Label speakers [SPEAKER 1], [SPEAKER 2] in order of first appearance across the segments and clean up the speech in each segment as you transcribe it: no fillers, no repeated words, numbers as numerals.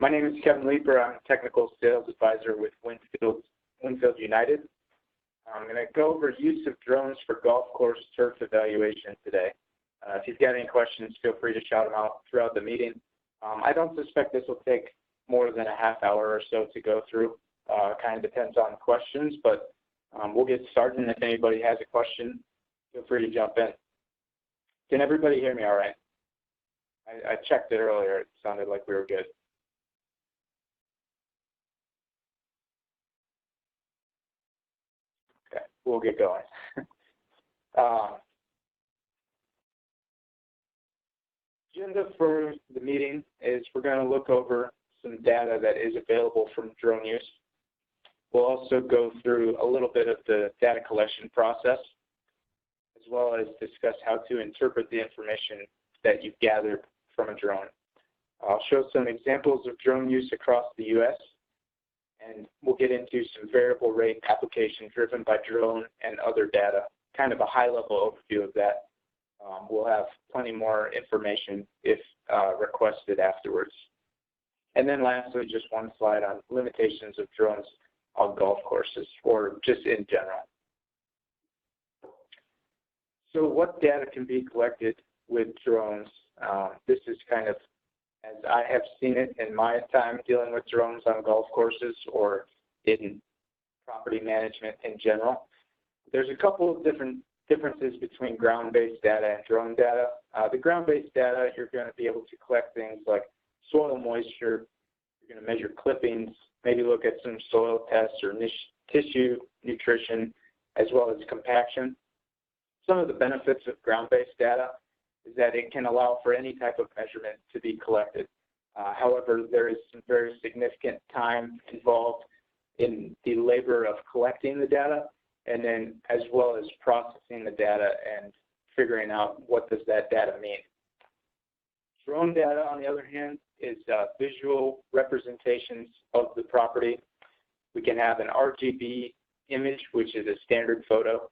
[SPEAKER 1] My name is Kevin Leeper. I'm a technical sales advisor with Winfield United. I'm going to go over use of drones for golf course turf evaluation today. If you've got any questions, feel free to shout them out throughout the meeting. I don't suspect this will take more than a half hour or so to go through. Kind of depends on questions, but we'll get started. And if anybody has a question, feel free to jump in. Can everybody hear me all right? I checked it earlier. It sounded like we were good. Okay, we'll get going. Agenda for the meeting is we're going to look over some data that is available from drone use. We'll also go through a little bit of the data collection process, as well as discuss how to interpret the information that you've gathered from a drone. I'll show some examples of drone use across the U.S., and we'll get into some variable rate application driven by drone and other data, kind of a high-level overview of that. We'll have plenty more information if requested afterwards. And then lastly, just one slide on limitations of drones on golf courses, or just in general. So what data can be collected with drones? This is kind of as I have seen it in my time dealing with drones on golf courses or in property management in general. There's a couple of differences between ground-based data and drone data. The ground-based data, you're going to be able to collect things like soil moisture. You're going to measure clippings, maybe look at some soil tests or tissue nutrition, as well as compaction. Some of the benefits of ground-based data is that it can allow for any type of measurement to be collected. However, there is some very significant time involved in the labor of collecting the data, and then as well as processing the data and figuring out what does that data mean. Drone data, on the other hand, is visual representations of the property. We can have an RGB image, which is a standard photo.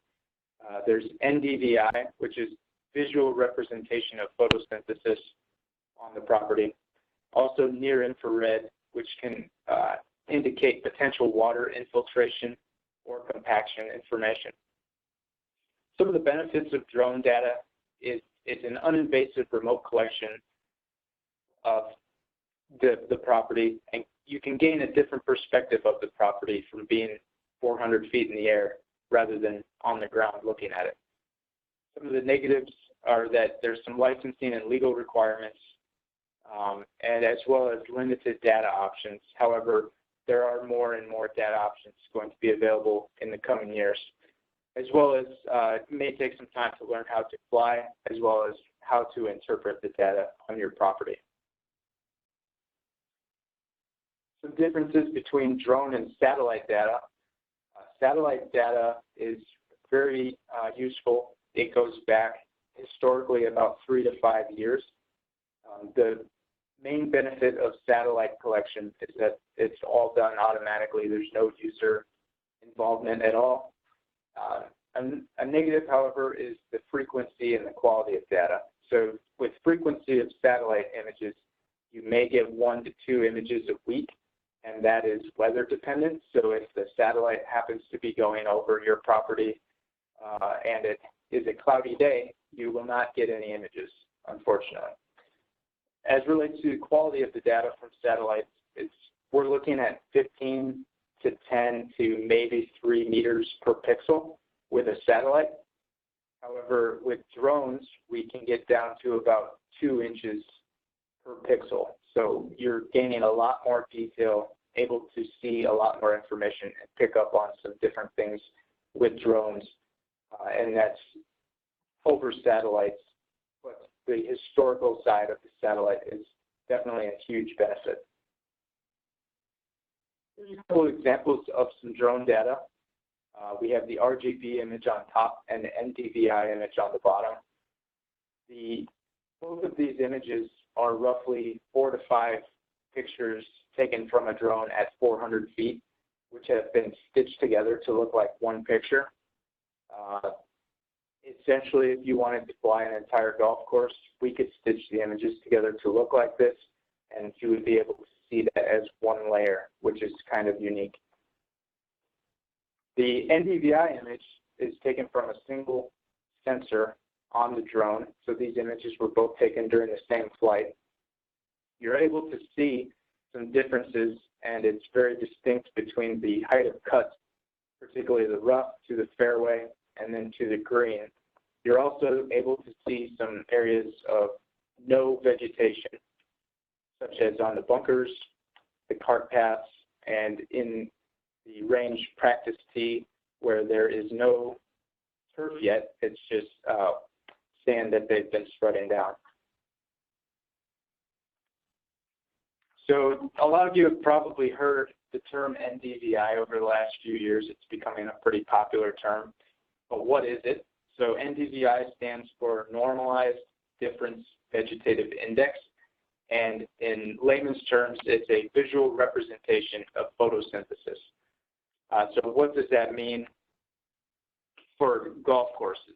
[SPEAKER 1] There's NDVI, which is visual representation of photosynthesis on the property. Also near infrared, which can indicate potential water infiltration or compaction information. Some of the benefits of drone data is it's an uninvasive remote collection of the property, and you can gain a different perspective of the property from being 400 feet in the air rather than on the ground looking at it. Some of the negatives are that there's some licensing and legal requirements, and as well as limited data options. However, there are more and more data options going to be available in the coming years, as well as it may take some time to learn how to fly, as well as how to interpret the data on your property. Some differences between drone and satellite data. Satellite data is very useful. It goes back historically about 3 to 5 years. The main benefit of satellite collection is that it's all done automatically. There's no user involvement at all. A negative, however, is the frequency and the quality of data. So with frequency of satellite images, you may get 1 to 2 images a week, and that is weather dependent. So if the satellite happens to be going over your property and it is a cloudy day, you will not get any images, unfortunately. As relates to the quality of the data from satellites, we're looking at 15 to 10 to maybe 3 meters per pixel with a satellite. However, with drones, we can get down to about 2 inches per pixel. So you're gaining a lot more detail, able to see a lot more information and pick up on some different things with drones. And that's over satellites. But the historical side of the satellite is definitely a huge benefit. Here's a couple of examples of some drone data. We have the RGB image on top and the NDVI image on the bottom. Both of these images are roughly 4 to 5 pictures taken from a drone at 400 feet, which have been stitched together to look like one picture. Essentially, if you wanted to fly an entire golf course, we could stitch the images together to look like this, and you would be able to see that as one layer, which is kind of unique. The NDVI image is taken from a single sensor on the drone. So these images were both taken during the same flight. You're able to see some differences, and it's very distinct between the height of cuts, particularly the rough to the fairway and then to the green. You're also able to see some areas of no vegetation, such as on the bunkers, the cart paths, and in the range practice tee where there is no turf yet. It's just sand that they've been spreading down. So a lot of you have probably heard the term NDVI over the last few years. It's becoming a pretty popular term. But what is it? So NDVI stands for Normalized Difference Vegetative Index. And in layman's terms, it's a visual representation of photosynthesis. So what does that mean for golf courses?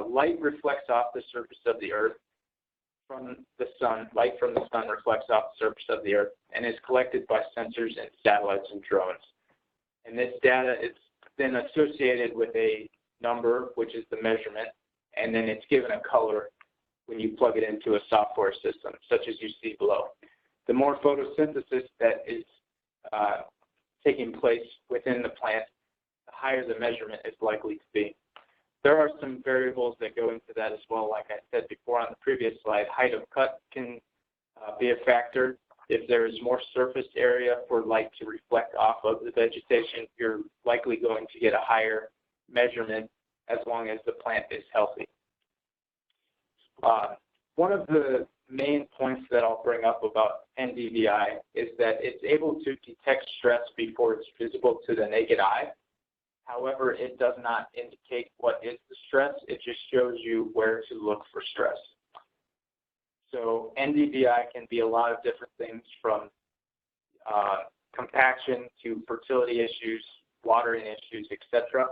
[SPEAKER 1] Light reflects off the surface of the earth from the sun. Light from the sun reflects off the surface of the earth and is collected by sensors and satellites and drones. And this data is then associated with a number, which is the measurement, and then it's given a color when you plug it into a software system, such as you see below. The more photosynthesis that is taking place within the plant, the higher the measurement is likely to be. There are some variables that go into that as well. Like I said before on the previous slide, height of cut can be a factor. If there is more surface area for light to reflect off of the vegetation, you're likely going to get a higher measurement as long as the plant is healthy. One of the main points that I'll bring up about NDVI is that it's able to detect stress before it's visible to the naked eye. However, it does not indicate what is the stress. It just shows you where to look for stress. So NDVI can be a lot of different things, from compaction to fertility issues, watering issues, etc.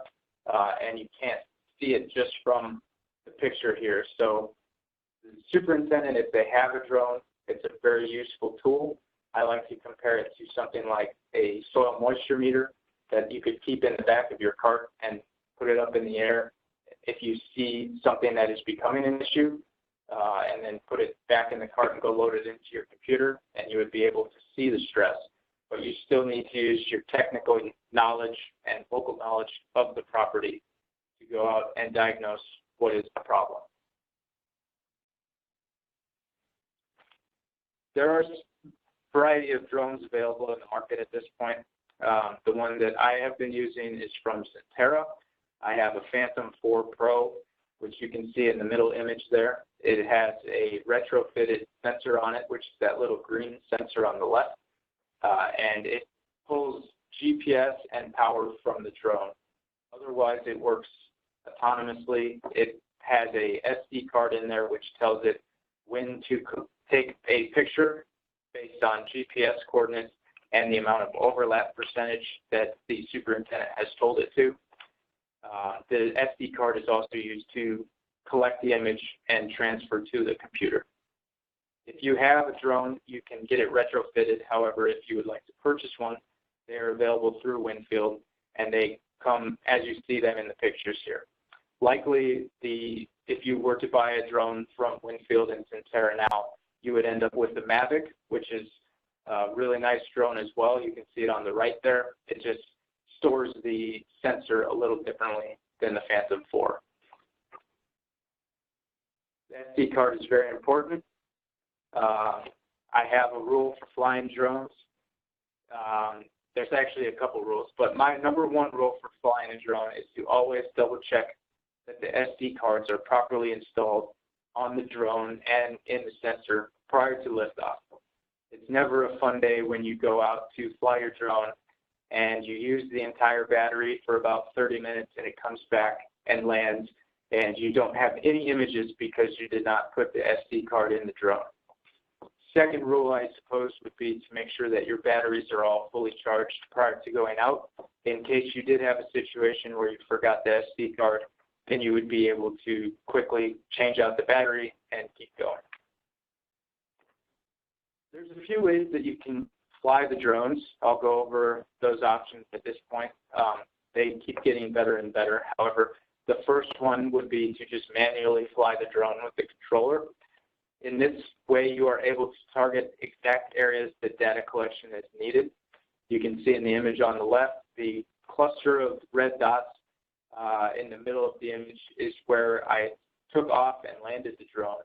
[SPEAKER 1] And you can't see it just from the picture here. So the superintendent, if they have a drone, it's a very useful tool. I like to compare it to something like a soil moisture meter that you could keep in the back of your cart and put it up in the air if you see something that is becoming an issue, and then put it back in the cart and go load it into your computer, and you would be able to see the stress. But you still need to use your technical knowledge and local knowledge of the property to go out and diagnose what is the problem. There are a variety of drones available in the market at this point. The one that I have been using is from Centera. I have a Phantom 4 Pro, which you can see in the middle image there. It has a retrofitted sensor on it, which is that little green sensor on the left, and it pulls GPS and power from the drone. Otherwise, it works autonomously. It has a SD card in there which tells it when to take a picture based on GPS coordinates and the amount of overlap percentage that the superintendent has told it to. The SD card is also used to collect the image and transfer to the computer. If you have a drone, you can get it retrofitted. However, if you would like to purchase one, they are available through Winfield, and they come as you see them in the pictures here. Likely, if you were to buy a drone from Winfield and Centera now, you would end up with the Mavic, which is a really nice drone as well. You can see it on the right there. It just stores the sensor a little differently than the Phantom 4. The SD card is very important. I have a rule for flying drones. There's actually a couple rules, but my number one rule for flying a drone is to always double check that the SD cards are properly installed on the drone and in the sensor prior to liftoff. It's never a fun day when you go out to fly your drone and you use the entire battery for about 30 minutes and it comes back and lands and you don't have any images because you did not put the SD card in the drone. Second rule, I suppose, would be to make sure that your batteries are all fully charged prior to going out. In case you did have a situation where you forgot the SD card, then you would be able to quickly change out the battery and keep going. There's a few ways that you can fly the drones. I'll go over those options at this point. They keep getting better and better. However, the first one would be to just manually fly the drone with the controller. In this way, you are able to target exact areas that data collection is needed. You can see in the image on the left, the cluster of red dots in the middle of the image is where I took off and landed the drone.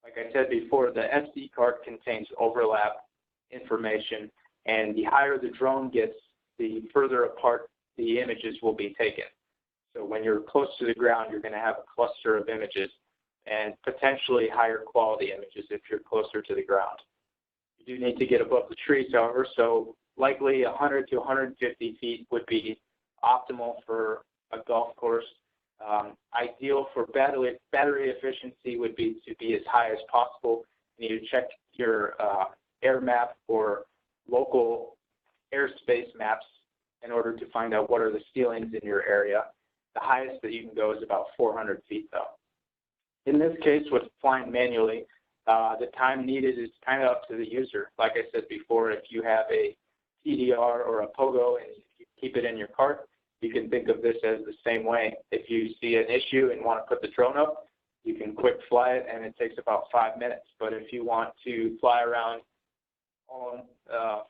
[SPEAKER 1] Like I said before, the SD card contains overlap information, and the higher the drone gets, the further apart the images will be taken. So when you're close to the ground, you're going to have a cluster of images and potentially higher quality images if you're closer to the ground. You do need to get above the trees, however, so likely 100 to 150 feet would be optimal for a golf course. Ideal for battery efficiency would be to be as high as possible. You need to check your air map or local airspace maps in order to find out what are the ceilings in your area. The highest that you can go is about 400 feet though. In this case, with flying manually, the time needed is kind of up to the user. Like I said before, if you have a TDR or a pogo and you keep it in your cart, you can think of this as the same way. If you see an issue and want to put the drone up, you can quick fly it and it takes about 5 minutes. But if you want to fly around on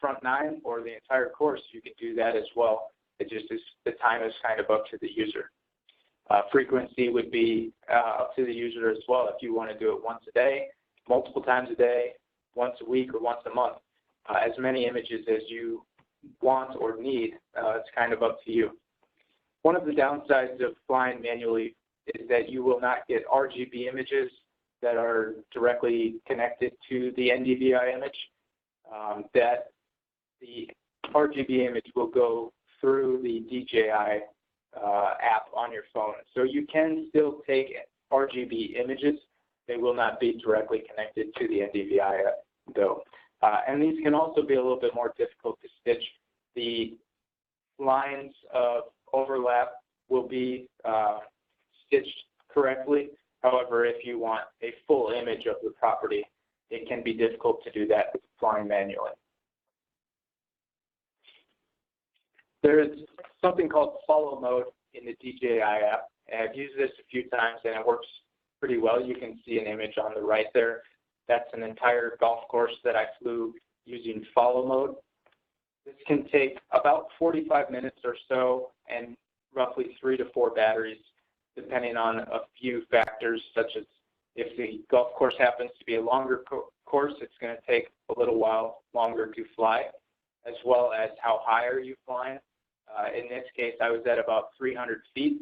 [SPEAKER 1] front nine or the entire course, you can do that as well. It just is, the time is kind of up to the user. Frequency would be up to the user as well. If you want to do it once a day, multiple times a day, once a week, or once a month, as many images as you want or need, it's kind of up to you. One of the downsides of flying manually is that you will not get RGB images that are directly connected to the NDVI image. That the RGB image will go through the DJI app on your phone. So you can still take RGB images. They will not be directly connected to the NDVI app, though. And these can also be a little bit more difficult to stitch. The lines of overlap will be stitched correctly. However, if you want a full image of the property, it can be difficult to do that with flying manually. There is something called follow mode in the DJI app. And I've used this a few times and it works pretty well. You can see an image on the right there. That's an entire golf course that I flew using follow mode. This can take about 45 minutes or so and roughly 3 to 4 batteries, depending on a few factors, such as if the golf course happens to be a longer course, it's going to take a little while longer to fly, as well as how high are you flying. In this case, I was at about 300 feet,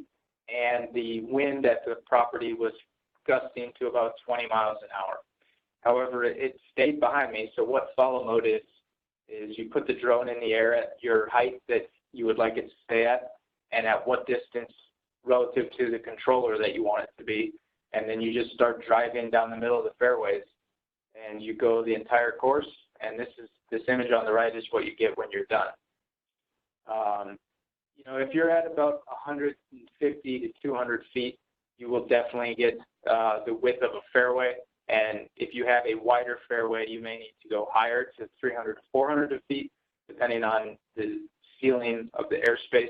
[SPEAKER 1] and the wind at the property was gusting to about 20 miles an hour. However, it stayed behind me, so what follow mode is you put the drone in the air at your height that you would like it to stay at, and at what distance relative to the controller that you want it to be, and then you just start driving down the middle of the fairways, and you go the entire course, and this image on the right is what you get when you're done. You know, if you're at about 150 to 200 feet, you will definitely get the width of a fairway. And if you have a wider fairway, you may need to go higher to 300 to 400 feet, depending on the ceiling of the airspace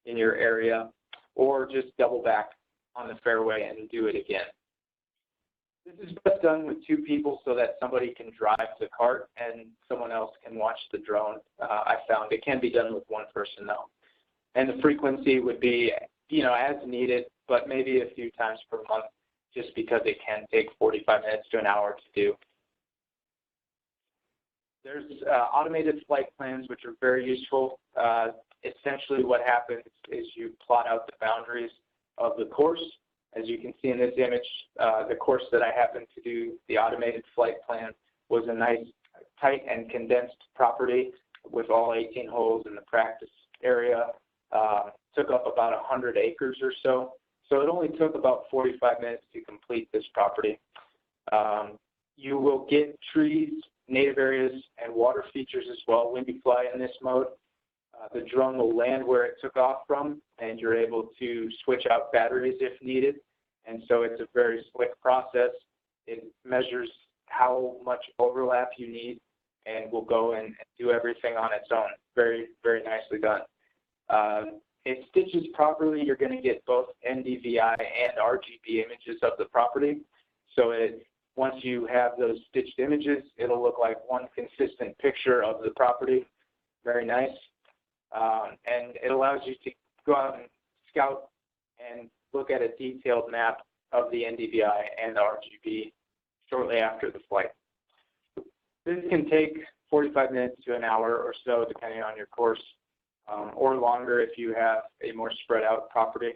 [SPEAKER 1] in your area, or just double back on the fairway and do it again. This is best done with 2 people so that somebody can drive the cart and someone else can watch the drone. I found it can be done with 1 person though. And the frequency would be, you know, as needed, but maybe a few times per month, just because it can take 45 minutes to an hour to do. There's automated flight plans, which are very useful. Essentially what happens is you plot out the boundaries of the course. As you can see in this image, the course that I happened to do, the automated flight plan, was a nice, tight and condensed property with all 18 holes in the practice area. Took up about 100 acres or so. So it only took about 45 minutes to complete this property. You will get trees, native areas, and water features as well when you fly in this mode. The drone will land where it took off from, and you're able to switch out batteries if needed. And so it's a very slick process. It measures how much overlap you need and will go and do everything on its own. Very, very nicely done. It stitches properly. You're going to get both NDVI and RGB images of the property. So once you have those stitched images, it'll look like one consistent picture of the property. Very nice. And it allows you to go out and scout and look at a detailed map of the NDVI and the RGB shortly after the flight. This can take 45 minutes to an hour or so, depending on your course, or longer if you have a more spread out property.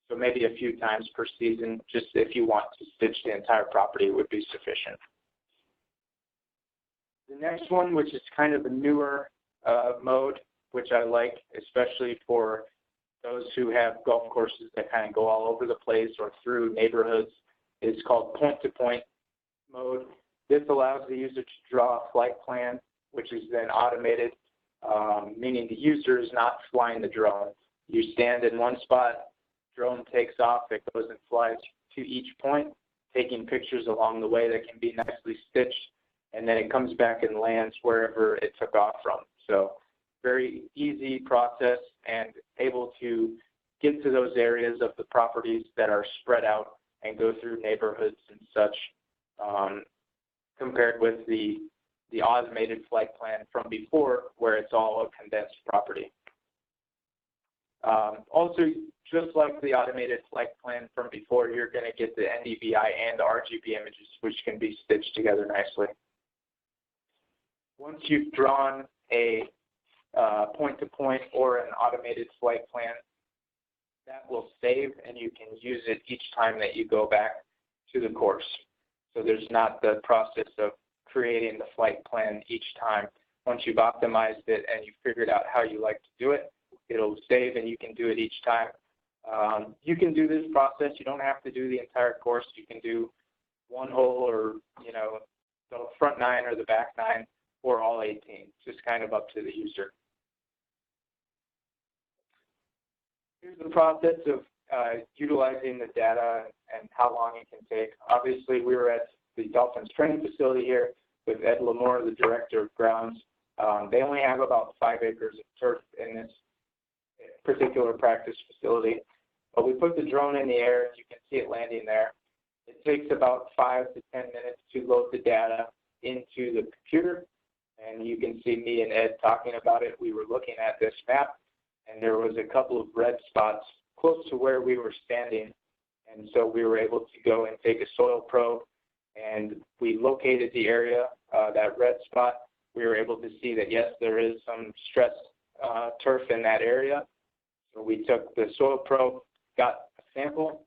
[SPEAKER 1] So maybe a few times per season, just if you want to stitch the entire property, would be sufficient. The next one, which is kind of a newer mode, which I like, especially for those who have golf courses that kind of go all over the place or through neighborhoods, is called point-to-point mode. This allows the user to draw a flight plan, which is then automated, meaning the user is not flying the drone. You stand in one spot, drone takes off, it goes and flies to each point, taking pictures along the way that can be nicely stitched, and then it comes back and lands wherever it took off from. So very easy process and able to get to those areas of the properties that are spread out and go through neighborhoods and such, compared with the automated flight plan from before, where it's all a condensed property. Also, just like the automated flight plan from before, you're going to get the NDVI and the RGB images, which can be stitched together nicely. Once you've drawn a point-to-point or an automated flight plan, that will save, and you can use it each time that you go back to the course. So there's not the process of creating the flight plan each time. Once you've optimized it and you've figured out how you like to do it, it'll save and you can do it each time. You can do this process. You don't have to do the entire course. You can do one hole, or the front 9 or the back 9, or all 18. It's just kind of up to the user. Here's the process of utilizing the data and how long it can take. Obviously, we were at the Dolphins training facility here with Ed Lamore, the director of grounds. They only have about 5 acres of turf in this particular practice facility. But we put the drone in the air, and you can see it landing there. It takes about 5 to 10 minutes to load the data into the computer. And you can see me and Ed talking about it. We were looking at this map, and there was a couple of red spots close to where we were standing. And so we were able to go and take a soil probe, and we located the area, that red spot. We were able to see that, yes, there is some stressed turf in that area. So we took the soil probe, got a sample,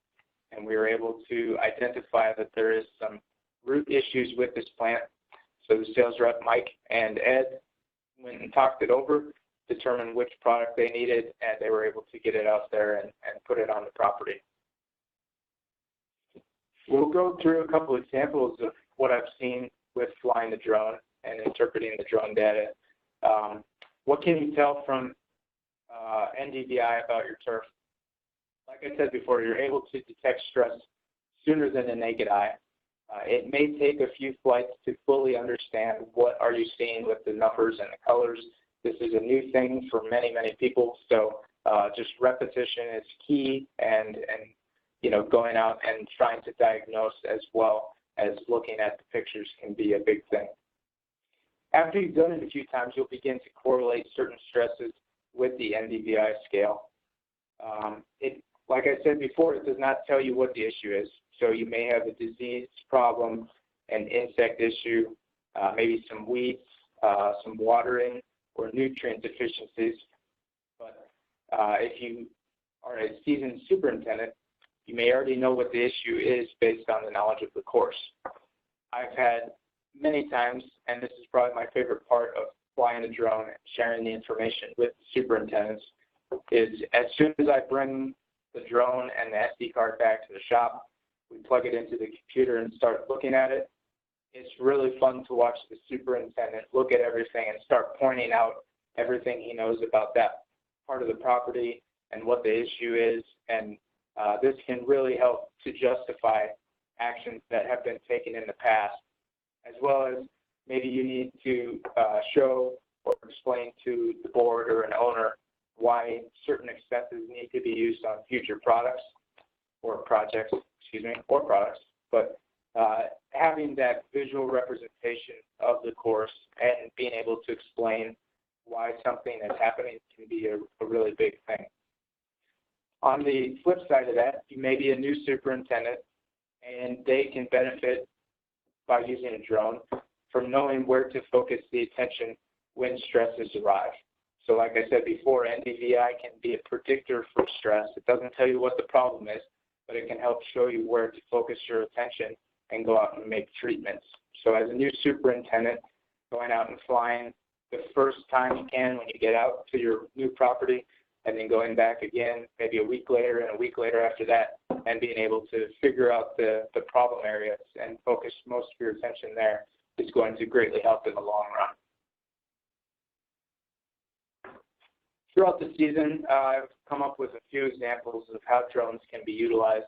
[SPEAKER 1] and we were able to identify that there is some root issues with this plant. So the sales rep, Mike and Ed, went and talked it over, determined which product they needed, and they were able to get it out there and put it on the property. We'll go through a couple examples of what I've seen with flying the drone and interpreting the drone data. What can you tell from NDVI about your turf? Like I said before, you're able to detect stress sooner than the naked eye. It may take a few flights to fully understand what are you seeing with the numbers and the colors. This is a new thing for many, many people, so just repetition is key, and going out and trying to diagnose as well as looking at the pictures can be a big thing. After you've done it a few times, you'll begin to correlate certain stresses with the NDVI scale. Like I said before, it does not tell you what the issue is. So you may have a disease problem, an insect issue, maybe some weeds, some watering, or nutrient deficiencies. But if you are a seasoned superintendent, you may already know what the issue is based on the knowledge of the course. I've had many times, and this is probably my favorite part of flying a drone and sharing the information with the superintendents, is as soon as I bring the drone and the SD card back to the shop, we plug it into the computer and start looking at it. It's really fun to watch the superintendent look at everything and start pointing out everything he knows about that part of the property and what the issue is. And this can really help to justify actions that have been taken in the past, as well as maybe you need to show or explain to the board or an owner why certain expenses need to be used on future products or projects, or products. But having that visual representation of the course and being able to explain why something is happening can be a really big thing. On the flip side of that, you may be a new superintendent, and they can benefit by using a drone from knowing where to focus the attention when stresses arrive. So like I said before, NDVI can be a predictor for stress. It doesn't tell you what the problem is, but it can help show you where to focus your attention and go out and make treatments. So as a new superintendent, going out and flying the first time you can when you get out to your new property, and then going back again maybe a week later and a week later after that, and being able to figure out the problem areas and focus most of your attention there is going to greatly help in the long run. Throughout the season, I've come up with a few examples of how drones can be utilized.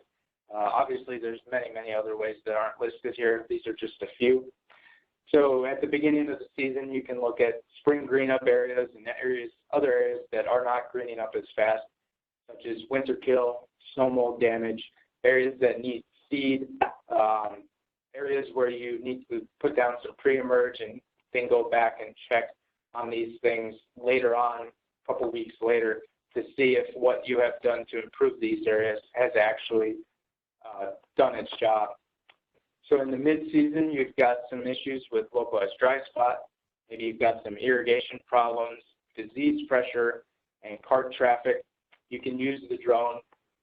[SPEAKER 1] Obviously, there's many, many other ways that aren't listed here. These are just a few. So at the beginning of the season, you can look at spring green up areas and other areas that are not greening up as fast, such as winter kill, snow mold damage, areas that need seed, areas where you need to put down some pre-emerge and then go back and check on these things later on, a couple weeks later, to see if what you have done to improve these areas has actually done its job. So in the mid-season, you've got some issues with localized dry spot. Maybe you've got some irrigation problems, disease pressure, and cart traffic. You can use the drone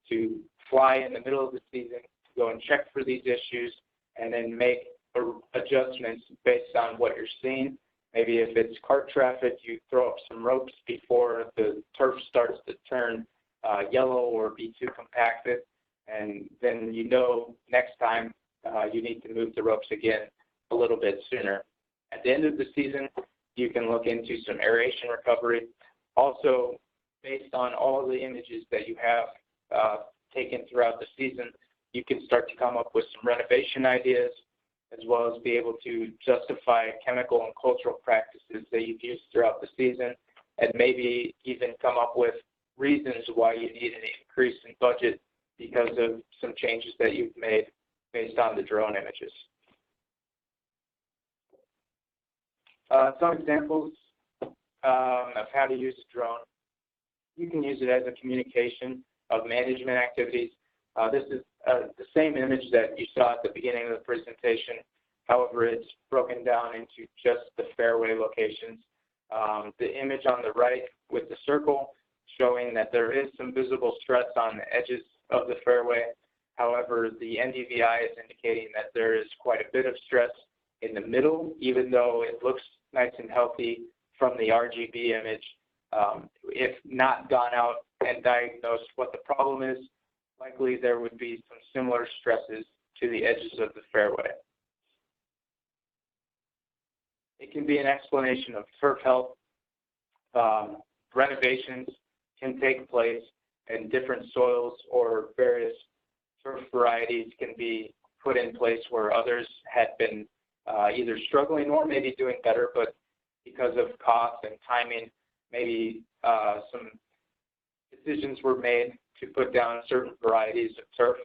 [SPEAKER 1] to fly in the middle of the season, go and check for these issues, and then make adjustments based on what you're seeing. Maybe if it's cart traffic, you throw up some ropes before the turf starts to turn yellow or be too compacted, and then you know next time you need to move the ropes again a little bit sooner. At the end of the season, you can look into some aeration recovery. Also, based on all the images that you have taken throughout the season, you can start to come up with some renovation ideas, as well as be able to justify chemical and cultural practices that you've used throughout the season, and maybe even come up with reasons why you need an increase in budget because of some changes that you've made based on the drone images. Some examples of how to use a drone. You can use it as a communication of management activities. This is the same image that you saw at the beginning of the presentation. However, it's broken down into just the fairway locations. The image on the right with the circle showing that there is some visible stress on the edges of the fairway. However, the NDVI is indicating that there is quite a bit of stress in the middle, even though it looks nice and healthy from the RGB image. If not gone out and diagnosed what the problem is, likely there would be some similar stresses to the edges of the fairway. It can be an explanation of turf health. Renovations can take place and different soils or various turf varieties can be put in place where others had been either struggling or maybe doing better, but because of cost and timing, maybe some decisions were made to put down certain varieties of turf.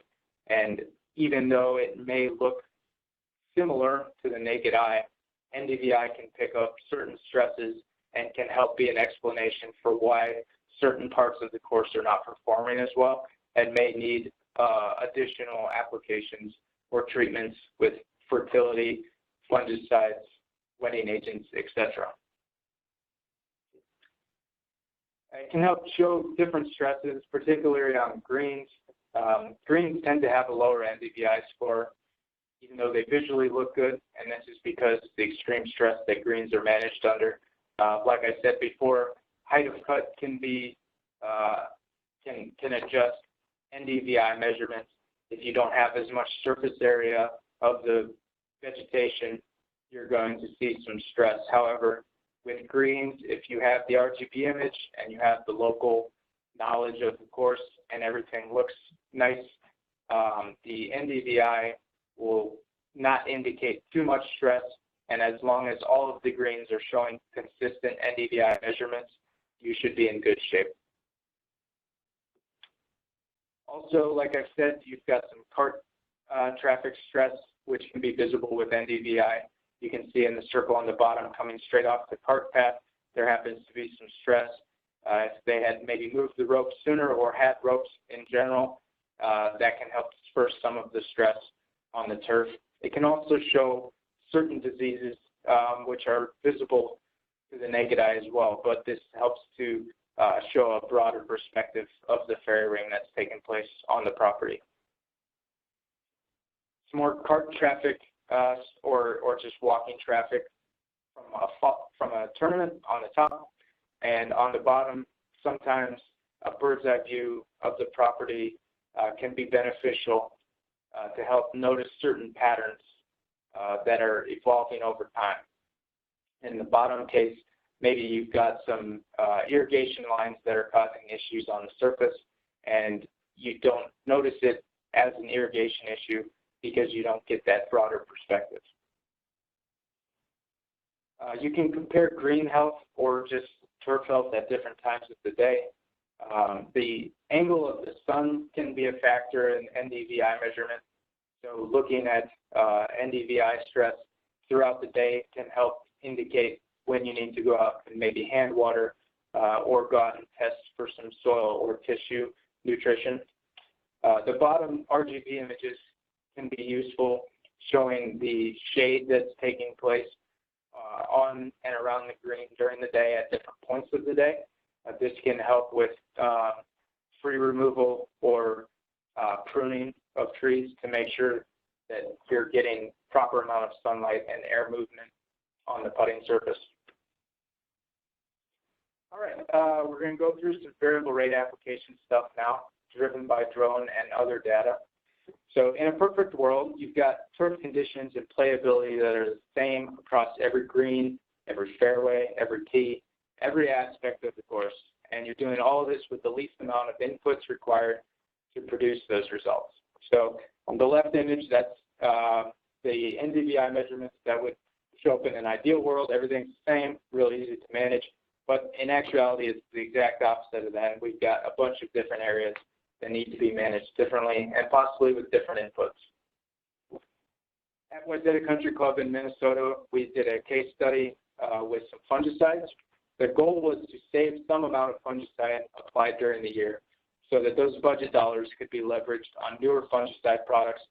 [SPEAKER 1] And even though it may look similar to the naked eye, NDVI can pick up certain stresses and can help be an explanation for why certain parts of the course are not performing as well and may need additional applications or treatments with fertility, fungicides, wetting agents, etc. It can help show different stresses, particularly on greens. Greens tend to have a lower NDVI score, even though they visually look good, and this is because of the extreme stress that greens are managed under. Like I said before, height of cut can be can adjust NDVI measurements. If you don't have as much surface area of the vegetation, you're going to see some stress. However, with greens, if you have the RGB image and you have the local knowledge of the course and everything looks nice, the NDVI will not indicate too much stress And as long as all of the greens are showing consistent NDVI measurements, you should be in good shape. Also, like I said, you've got some cart traffic stress, which can be visible with NDVI. You can see in the circle on the bottom coming straight off the cart path, there happens to be some stress. If they had maybe moved the ropes sooner or had ropes in general, that can help disperse some of the stress on the turf. It can also show certain diseases which are visible to the naked eye as well, but this helps to show a broader perspective of the fairy ring that's taking place on the property. Some more cart traffic or just walking traffic from a tournament on the top, and on the bottom, sometimes a bird's eye view of the property can be beneficial to help notice certain patterns that are evolving over time. In the bottom case, maybe you've got some irrigation lines that are causing issues on the surface, and you don't notice it as an irrigation issue because you don't get that broader perspective. You can compare green health or just turf health at different times of the day. The angle of the sun can be a factor in NDVI measurement. So looking at NDVI stress throughout the day can help indicate when you need to go out and maybe hand water or go out and test for some soil or tissue nutrition. The bottom RGB images can be useful, showing the shade that's taking place on and around the green during the day at different points of the day. This can help with tree removal or pruning of trees to make sure that you're getting proper amount of sunlight and air movement on the putting surface. All right, we're going to go through some variable rate application stuff now, driven by drone and other data. So in a perfect world, you've got turf conditions and playability that are the same across every green, every fairway, every tee, every aspect of the course. And you're doing all of this with the least amount of inputs required to produce those results. So on the left image, that's the NDVI measurements that would show up in an ideal world. Everything's the same, really easy to manage. But in actuality, it's the exact opposite of that. And we've got a bunch of different areas that need to be managed differently and possibly with different inputs. At Wayzata Country Club in Minnesota, we did a case study with some fungicides. The goal was to save some amount of fungicide applied during the year so that those budget dollars could be leveraged on newer fungicide products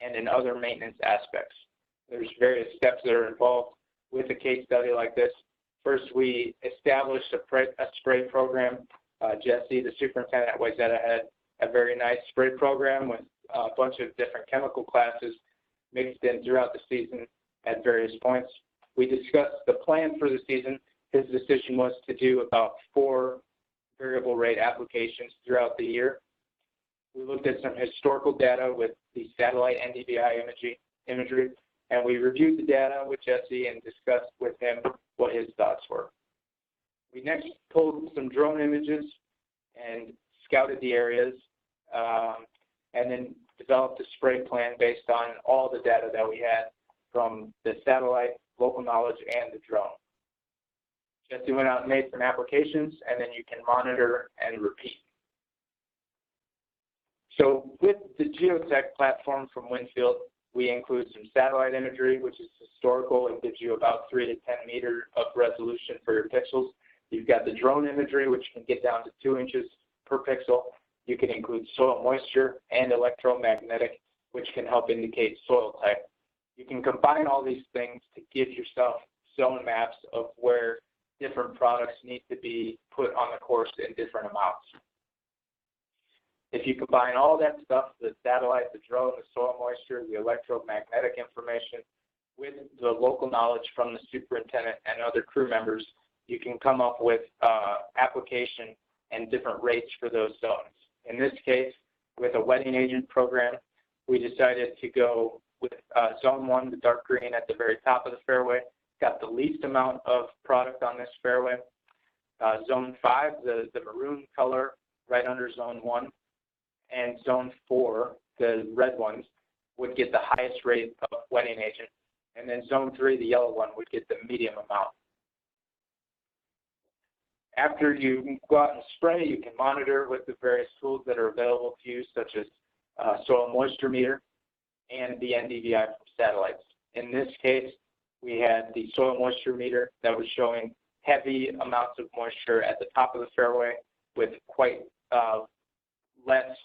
[SPEAKER 1] and in other maintenance aspects. There's various steps that are involved with a case study like this. First, we established a spray program. Jesse, the superintendent at Wayzata, had a very nice spray program with a bunch of different chemical classes mixed in throughout the season at various points. We discussed the plan for the season. His decision was to do about 4 variable rate applications throughout the year. We looked at some historical data with the satellite NDVI imagery, and we reviewed the data with Jesse and discussed with him what his thoughts were. We next pulled some drone images and scouted the areas, and then developed a spray plan based on all the data that we had from the satellite, local knowledge, and the drone. Jesse went out and made some applications, and then you can monitor and repeat. So with the geotech platform from Winfield, we include some satellite imagery, which is historical and gives you about 3 to 10 meters of resolution for your pixels. You've got the drone imagery, which can get down to 2 inches per pixel. You can include soil moisture and electromagnetic, which can help indicate soil type. You can combine all these things to give yourself zone maps of where different products need to be put on the course in different amounts. If you combine all that stuff, the satellite, the drone, the soil moisture, the electromagnetic information, with the local knowledge from the superintendent and other crew members, you can come up with application and different rates for those zones. In this case, with a wetting agent program, we decided to go with zone 1, the dark green at the very top of the fairway, got the least amount of product on this fairway. Zone 5, the maroon color right under zone 1, and zone 4, the red ones, would get the highest rate of wetting agent. And then zone 3, the yellow one, would get the medium amount. After you go out and spray, you can monitor with the various tools that are available to you, such as soil moisture meter and the NDVI from satellites. In this case, we had the soil moisture meter that was showing heavy amounts of moisture at the top of the fairway with quite less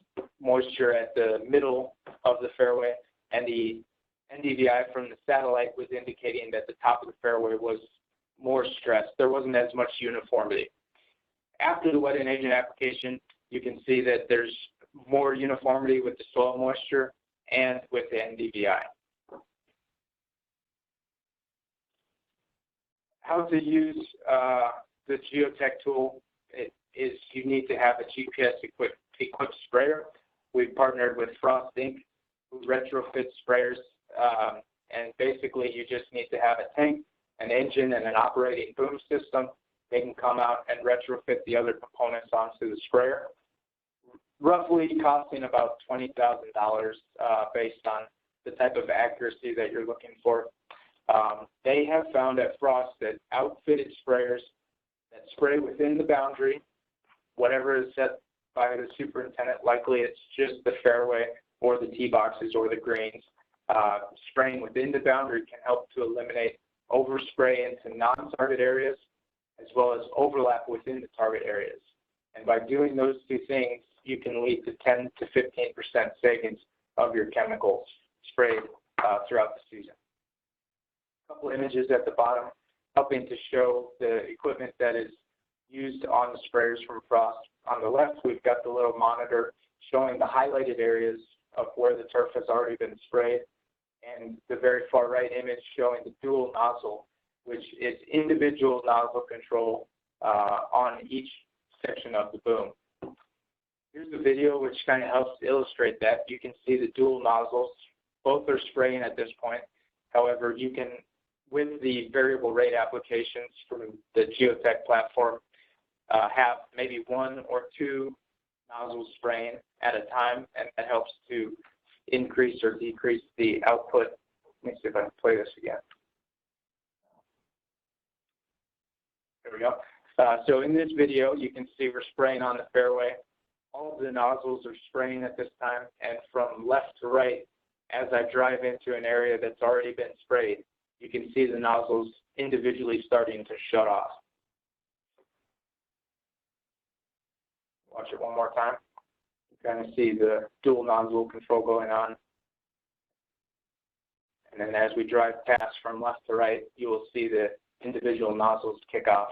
[SPEAKER 1] moisture at the middle of the fairway, and the NDVI from the satellite was indicating that the top of the fairway was more stressed. There wasn't as much uniformity. After the wetting agent application, you can see that there's more uniformity with the soil moisture and with the NDVI. How to use the geotech tool is you need to have a GPS equipped sprayer. We've partnered with Frost Inc., who retrofits sprayers, and basically you just need to have a tank, an engine, and an operating boom system. They can come out and retrofit the other components onto the sprayer, roughly costing about $20,000 based on the type of accuracy that you're looking for. They have found at Frost that outfitted sprayers that spray within the boundary, whatever is set by the superintendent, likely it's just the fairway or the tee boxes or the greens. Spraying within the boundary can help to eliminate overspray into non-target areas, as well as overlap within the target areas. And by doing those two things, you can lead to 10 to 15% savings of your chemicals sprayed throughout the season. A couple images at the bottom helping to show the equipment that is used on the sprayers from Frost. On the left, we've got the little monitor showing the highlighted areas of where the turf has already been sprayed, and the very far right image showing the dual nozzle, which is individual nozzle control on each section of the boom. Here's a video which kind of helps illustrate that. You can see the dual nozzles. Both are spraying at this point. However, you can, with the variable rate applications from the geotech platform, have maybe one or two nozzles spraying at a time, and that helps to increase or decrease the output. Let me see if I can play this again. There we go. So in this video, you can see we're spraying on the fairway. All of the nozzles are spraying at this time, and from left to right, as I drive into an area that's already been sprayed, you can see the nozzles individually starting to shut off. Watch it one more time. You kind of see the dual nozzle control going on. And then as we drive past from left to right, you will see the individual nozzles kick off.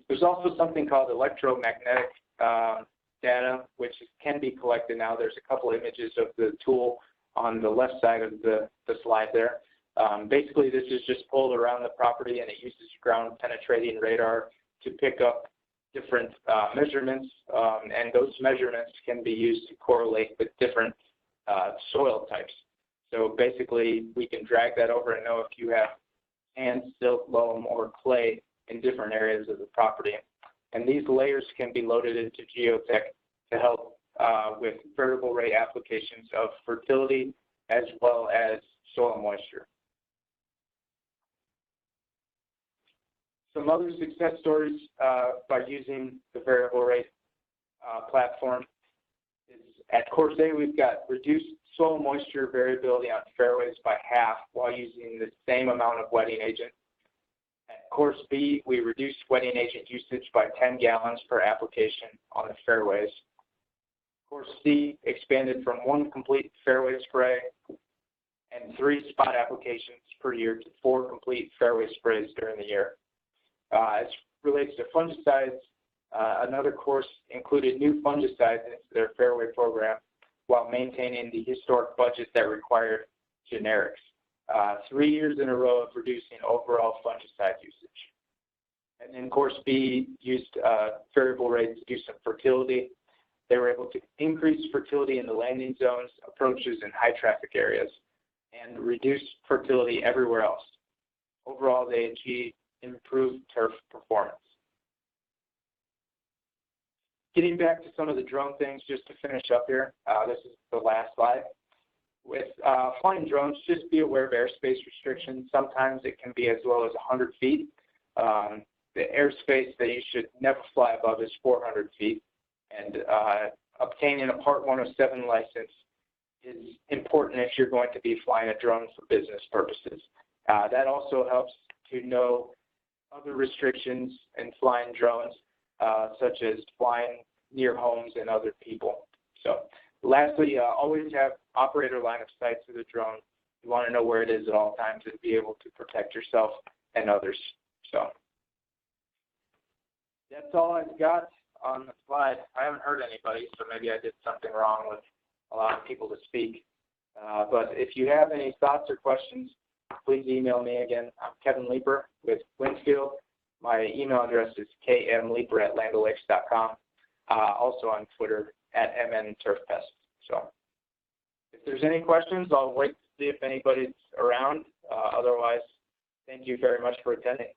[SPEAKER 1] There's also something called electromagnetic data, which can be collected now. There's a couple images of the tool on the left side of the slide there. Basically, this is just pulled around the property, and it uses ground penetrating radar to pick up different measurements, and those measurements can be used to correlate with different soil types. So basically, we can drag that over and know if you have sand, silt, loam, or clay in different areas of the property. And these layers can be loaded into geotech to help with variable rate applications of fertility as well as soil moisture. Some other success stories by using the variable rate platform is at course A, we've got reduced soil moisture variability on fairways by half while using the same amount of wetting agent. At course B, we reduced wetting agent usage by 10 gallons per application on the fairways. Course C expanded from 1 complete fairway spray and 3 spot applications per year to 4 complete fairway sprays during the year. As relates to fungicides, another course included new fungicides into their fairway program while maintaining the historic budget that required generics. 3 years in a row of reducing overall fungicide usage. And then course B used variable rate to do some fertility. They were able to increase fertility in the landing zones, approaches, and high traffic areas, and reduce fertility everywhere else. Overall, they achieved improved turf performance. Getting back to some of the drone things, just to finish up here, this is the last slide. With flying drones, just be aware of airspace restrictions. Sometimes it can be as low as 100 feet. The airspace that you should never fly above is 400 feet. And obtaining a Part 107 license is important if you're going to be flying a drone for business purposes. That also helps to know other restrictions in flying drones, such as flying near homes and other people. So lastly, always have operator line of sight to the drone. You want to know where it is at all times and be able to protect yourself and others. So that's all I've got on the slide. I haven't heard anybody, so maybe I did something wrong with allowing people to speak. But if you have any thoughts or questions, please email me again. I'm Kevin Leeper with Windsfield. My email address is kmleeper@landolakes.com. Also on Twitter @MNTurfPest. So if there's any questions, I'll wait to see if anybody's around. Otherwise, thank you very much for attending.